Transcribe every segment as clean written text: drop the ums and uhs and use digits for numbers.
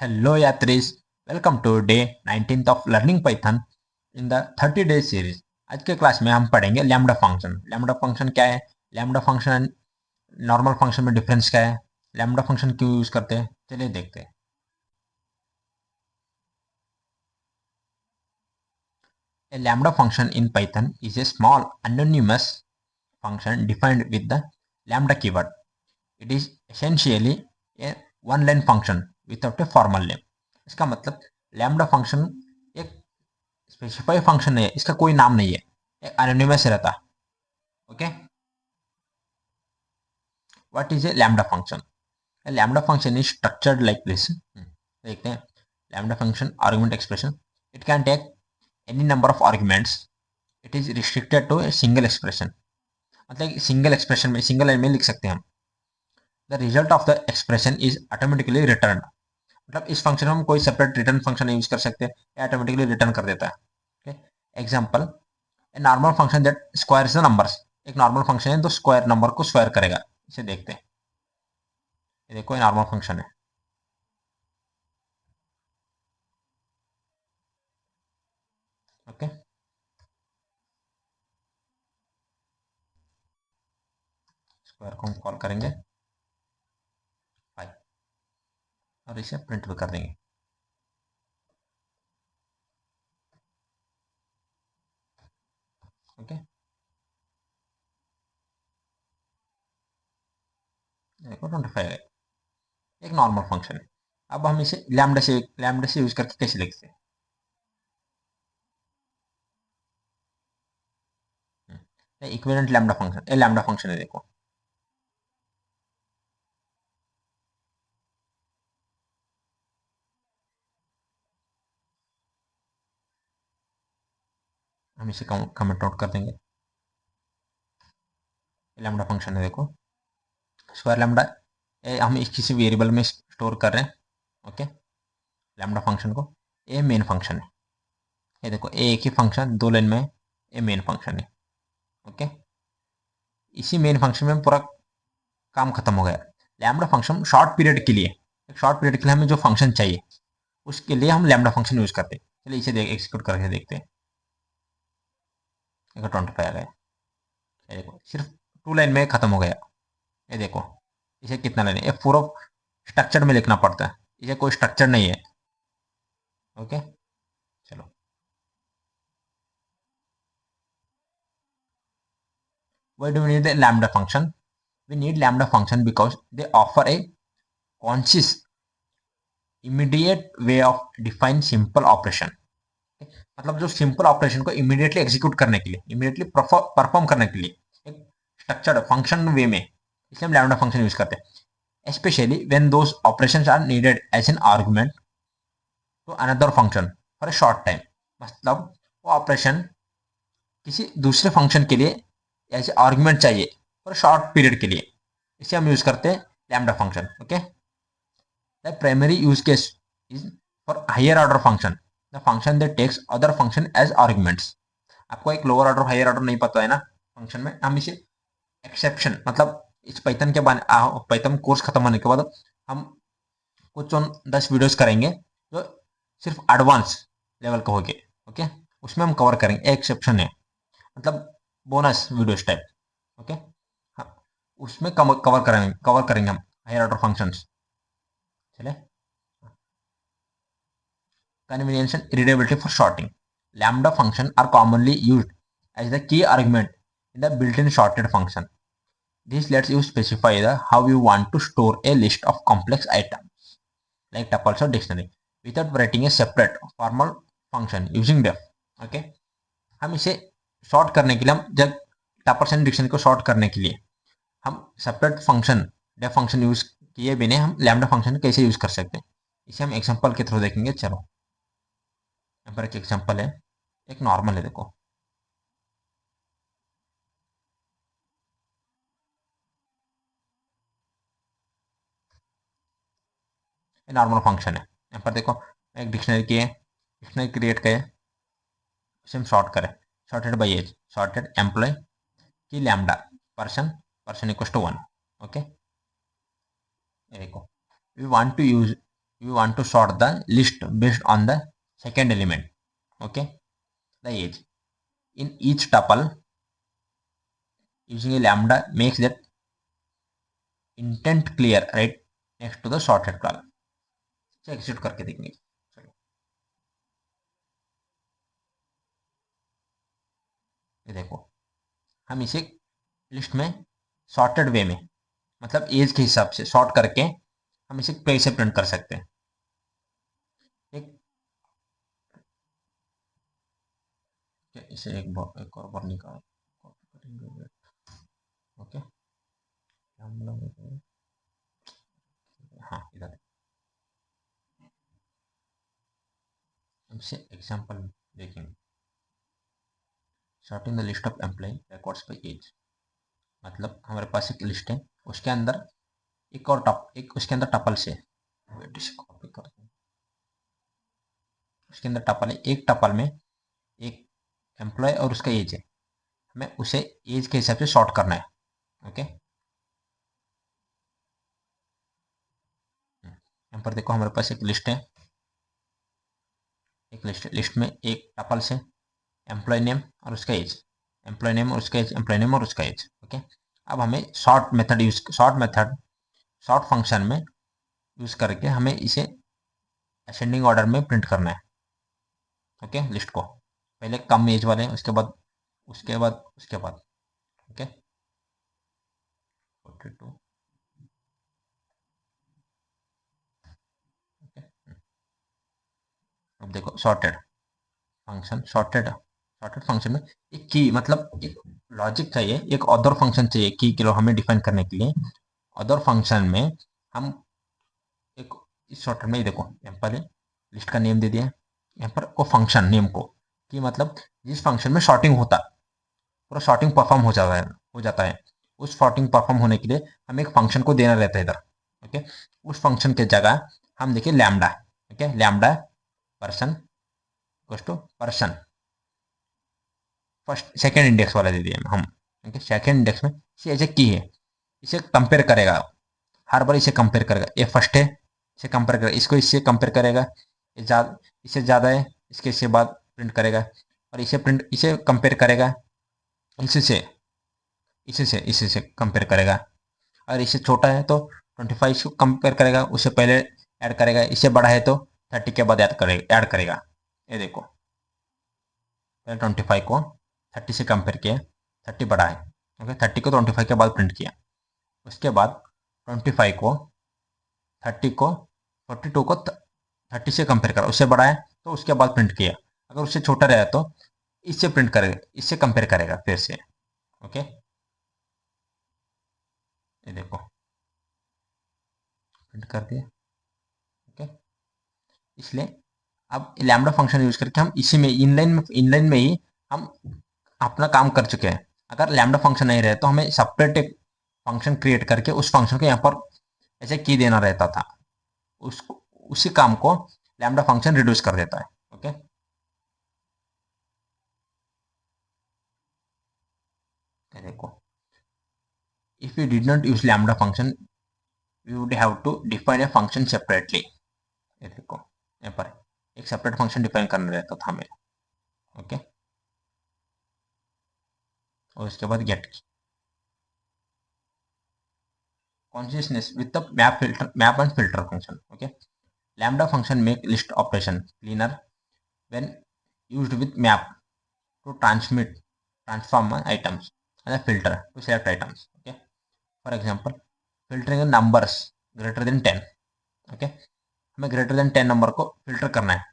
Hello Yatris, welcome to day 19th of learning Python in the 30 days series. आज के class में हम पढ़ेंगे लैम्डा फंक्शन। लैम्डा फंक्शन क्या है, लैम्डा फंक्शन नॉर्मल फंक्शन में डिफरेंस क्या है, लैम्डा फंक्शन क्यों यूज करते हैं, चलिए देखते हैं। A lambda function in Python is a small anonymous function defined with the lambda keyword. It is essentially a one line function without a formal name. इसका मतलब लैम्डा फंक्शन एक specify function है, इसका कोई नाम नहीं है, एक एनोनिमस रहता। Okay, what is a lambda function? A lambda function is structured like this. देखते हैं। lambda function argument expression, it can take any number of arguments. It is restricted to a single expression. मतलब single expression में, single line में लिख सकते हैं हम। The result of the expression is automatically return. मतलब इस फंक्शन में हम कोई सेपरेट रिटर्न फंक्शन यूज कर सकते हैं, ये ऑटोमेटिकली रिटर्न कर देता है। Example, a normal function that squares the numbers. एक नॉर्मल फंक्शन है तो स्क्वायर नंबर को स्क्वायर करेगा। इसे देखते हैं। ये देखो, ये नॉर्मल फंक्शन है। ओके, स्क्वायर को हम कॉल करेंगे 5 और इसे प्रिंट भी कर देंगे। ओके, देखो 25 है, एक नॉर्मल फंक्शन है। अब हम इसे लैम्डा से यूज करके कैसे लिखते हैं? इक्विवेलेंट लैम्डा फंक्शन, ये लैम्डा फंक्शन है। देखो, हम इसे कमेंट आउट कर देंगे। लैम्डा फंक्शन है, देखो स्क्वायर लैम्डा। हम इस किसी वेरिएबल में स्टोर कर रहे हैं। ओके, लैम्डा फंक्शन को, ये मेन फंक्शन है। ये देखो, ये एक ही फंक्शन दो लाइन में है, ये मेन फंक्शन है। ओके, इसी मेन फंक्शन में पूरा काम खत्म हो गया। लैम्डा फंक्शन शॉर्ट पीरियड के लिए, एक शॉर्ट पीरियड के लिए हमें जो फंक्शन चाहिए उसके लिए हम लैम्डा फंक्शन यूज करते हैं। चलिए इसे एग्जीक्यूट करके देखते हैं। देखो 25 आ गया। ये देखो, सिर्फ 2 लाइन में खत्म हो गया। ये देखो, इसे कितना लाइन है, ये पूरा स्ट्रक्चर में लिखना पड़ता है, इसे कोई स्ट्रक्चर नहीं है। ओके, चलो। Why do we need a lambda function? We need lambda function because they offer a conscious, immediate way of define simple operation. मतलब जो सिंपल ऑपरेशन को इमीडिएटली एग्जीक्यूट करने के लिए, इमीडिएटली परफॉर्म करने के लिए एक स्ट्रक्चर्ड फंक्शन वे में, इसलिए हम लैम्डा फंक्शन यूज करते हैं। Specially when those operations are needed as an argument to another function for a short time. मतलब वो ऑपरेशन किसी दूसरे फंक्शन के लिए ऐसे आर्गुमेंट चाहिए फॉर शॉर्ट पीरियड के लिए, इसे हम यूज करते हैं lambda function. Okay, the primary use case is for higher order function, the function that takes other function as arguments. आपको एक लोअर ऑर्डर हायर ऑर्डर नहीं पता है ना फंक्शन में, हम इसे एक्सेप्शन, मतलब इस पैथन के पैथन कोर्स खत्म होने के बाद हम कुछ 10 वीडियोस करेंगे जो सिर्फ एडवांस लेवल का होंगे। ओके, उसमें हम कवर करेंगे एक्सेप्शन है, मतलब बोनस वीडियोस टाइप। ओके, हाँ, उसमें कवर करेंगे हम हायर ऑर्डर फंक्शंस। चले, convenience and readability for sorting. Lambda functions are commonly used as the key argument in the built-in sorted function. This lets you specify how you want to store a list of complex items like tuples or dictionary without writing a separate formal function using def. Okay, हम इसे sort करने के लिए, हम जब tuples and dictionary को sort करने के लिए हम separate function def function use किए बिना हम लैम्डा फंक्शन कैसे यूज कर सकते हैं, इसे हम एग्जांपल के थ्रू देखेंगे। चलो, यहाँ पर एक एग्जांपल है, एक नॉर्मल है। देखो, ये नॉर्मल फंक्शन है। यहाँ पर देखो, एक डिक्शनरी की है, डिक्शनरी क्रिएट करे, उसे हम सॉर्ट करें, sorted by age, sorted employ key lambda person, person equal to 1। Okay, ये देखो, we want to use we want to sort the list based on the second element, okay, the age. In each tuple, using a lambda makes that intent clear right next to the sorted column. Execute करके देखेंगे। चलो ये देखो, हम इसे list में sorted वे में, मतलब एज के हिसाब से सॉर्ट करके हम इसे पेज से प्रिंट कर सकते हैं। एक इसे एक और बार निकाल, ओके, हाँ इधर हमसे एग्जांपल देखेंगे। Sorting the list of employee records by age, मतलब हमारे पास एक लिस्ट है, उसके अंदर एक और एक उसके अंदर टपल से कॉपी करते हैं, उसके अंदर टपल है, एक टपल में एक एम्प्लॉय और उसका एज है, हमें उसे एज के हिसाब से सॉर्ट करना है, ओके। यहाँ पर देखो हमारे पास एक लिस्ट है, एक लिस्ट में एक टपल से एम्प्लॉय नेम और उसका एज, एम्प्लॉय नेम और उसका एज, एम्प्लॉय नेम और उसका एज, ओके। अब हमें सॉर्ट फंक्शन में यूज करके हमें इसे असेंडिंग ऑर्डर में प्रिंट करना है, ओके। लिस्ट को पहले कम एज वाले, उसके बाद उसके बाद, ओके। 42, ओके। अब देखो सॉर्टेड फंक्शन में एक की, मतलब एक लॉजिक चाहिए, एक अदर फंक्शन चाहिए की के लिए हमें डिफाइन करने के लिए। अदर फंक्शन में हम एक इस सॉर्टेड में ही देखो, यहाँ पर लिस्ट का नेम दे दिया, यहाँ पर को फंक्शन नेम को कि मतलब जिस फंक्शन में शॉर्टिंग होता, पूरा शॉर्टिंग परफॉर्म हो जाता है, उस शॉर्टिंग परफॉर्म होने के लिए हमें एक फंक्शन को देना रहता है इधर, ओके। उस फंक्शन के जगह हम देखिए lambda, okay, lambda person to person first second index वाला दे दिया हम, ओके। सेकेंड इंडेक्स में इसे ऐसे की है, इसे कंपेयर करेगा, हर बार इसे कंपेयर करेगा, ये फर्स्ट है, इसे कंपेयर करेगा, इसको इससे कंपेयर करेगा, ये इससे ज़्यादा है, इसके बाद प्रिंट करेगा, और इसे कंपेयर करेगा, इससे इससे कंपेयर करेगा, और इससे छोटा है तो 25 को कंपेयर करेगा, उससे पहले ऐड करेगा, इससे बड़ा है तो 30 के बाद ऐड करेगा। ये देखो, पहले 25 को 30 से कंपेयर किया, 30 बड़ा है, ओके, 30 को 25 के बाद प्रिंट किया, उसके बाद 25 को 30 को 42 को 30 से कंपेयर करा, उससे बड़ा है तो उसके बाद प्रिंट किया, अगर उससे छोटा रहा तो इससे प्रिंट करेगा, इससे कंपेयर करेगा फिर से, ओके। ये देखो प्रिंट कर दिया, ओके। इसलिए अब लैम्डा फंक्शन यूज करके हम इसी में इनलाइन में ही हम अपना काम कर चुके हैं। अगर लैम्डा फंक्शन नहीं रहे तो हमें सेपरेट एक फंक्शन क्रिएट करके उस फंक्शन को यहाँ पर ऐसे की देना रहता था, उसी काम को लैम्डा फंक्शन रिड्यूस कर देता है, ओके। ये देखो, if we did not use lambda function we would have to define a function separately। ये देखो यहाँ पर एक सेपरेट फंक्शन डिफाइन करना रहता था हमें, ओके। और उसके बाद gate consciousness with the map and filter function, okay। lambda function make list operation cleaner when used with map to transform items and a filter to select items, okay। for example filtering the numbers greater than 10, okay। हमें greater than 10 number को filter करना है,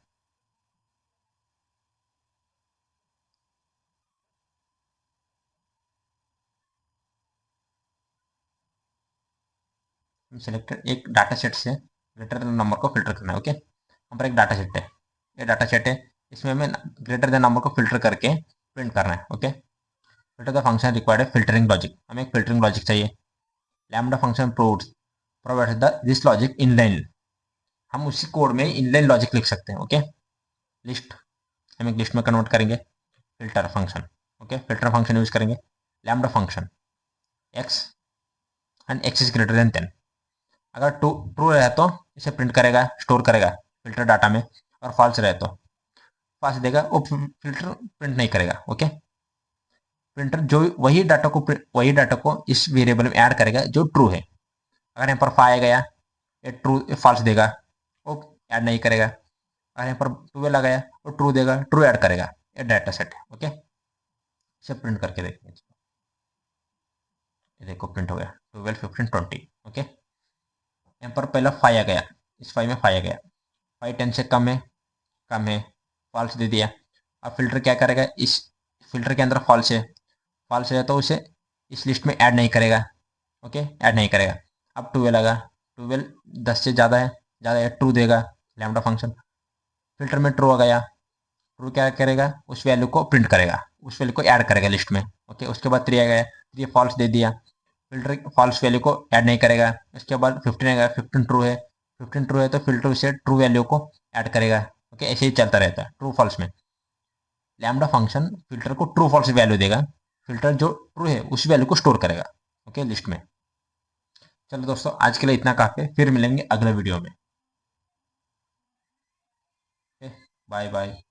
selected एक data set से greater than number को filter करना है, okay. यहाँ पर एक डाटा सेट है, ये डाटा सेट है, इसमें हमें ग्रेटर देन नंबर को फिल्टर करके प्रिंट करना है, okay. Filter the function required है फिल्टरिंग लॉजिक, हमें एक फिल्टरिंग लॉजिक चाहिए। Lambda function provide the this logic inline, हम उसी कोड में इनलाइन लॉजिक लिख सकते हैं, ओके। लिस्ट हम एक लिस्ट में कन्वर्ट करेंगे, filter function, okay, filter function use करेंगे, lambda function x and x is greater than 10, अगर ट्रू ट्रू रहे तो इसे प्रिंट करेगा, स्टोर करेगा फिल्टर डाटा में, और फॉल्स रहे तो फॉल्स देगा, वो फिल्टर प्रिंट नहीं करेगा। ओके, प्रिंटर जो वही डाटा को इस वेरिएबल में ऐड करेगा जो ट्रू है। अगर यहाँ पर फाइव गया, ये ट्रू फॉल्स देगा, वो ऐड नहीं करेगा। अगर यहाँ पर 12 आ गया, वो ट्रू देगा, ट्रू ऐड करेगा। ये डाटा सेट है। ओके, इसे प्रिंट करके देखेंगे। ये देखो प्रिंट हो गया 12, 15, 20। ओके, यहाँ पर पहला 5 आ गया, इस 5 में 5 आ गया, 5 10 से कम है, कम है, फॉल्स दे दिया। अब फिल्टर क्या करेगा, इस फिल्टर के अंदर फॉल्स है तो उसे इस लिस्ट में ऐड नहीं करेगा। ओके, ऐड नहीं करेगा। अब 12 आएगा, 12 10 से ज़्यादा है, ट्रू देगा लैम्डा फंक्शन। फिल्टर में ट्रू आ गया, ट्रू क्या करेगा, उस वैल्यू को प्रिंट करेगा, उस वैल्यू को ऐड करेगा लिस्ट में। ओके, उसके बाद 3 आ गया, 3 फॉल्स दे दिया, फिल्टर फॉल्स वैल्यू को ऐड नहीं करेगा। उसके बाद 15 आएगा, 15 ट्रू है, 15 ट्रू है तो फिल्टर उसे ट्रू वैल्यू को ऐड करेगा। ओके, ऐसे ही चलता रहता है ट्रू फॉल्स में। लैम्डा फंक्शन फिल्टर को ट्रू फॉल्स वैल्यू देगा, फिल्टर जो ट्रू है उस वैल्यू को स्टोर करेगा। ओके, लिस्ट में। चलो दोस्तों, आज के लिए इतना काफी है, फिर मिलेंगे अगले वीडियो में। Okay, bye bye.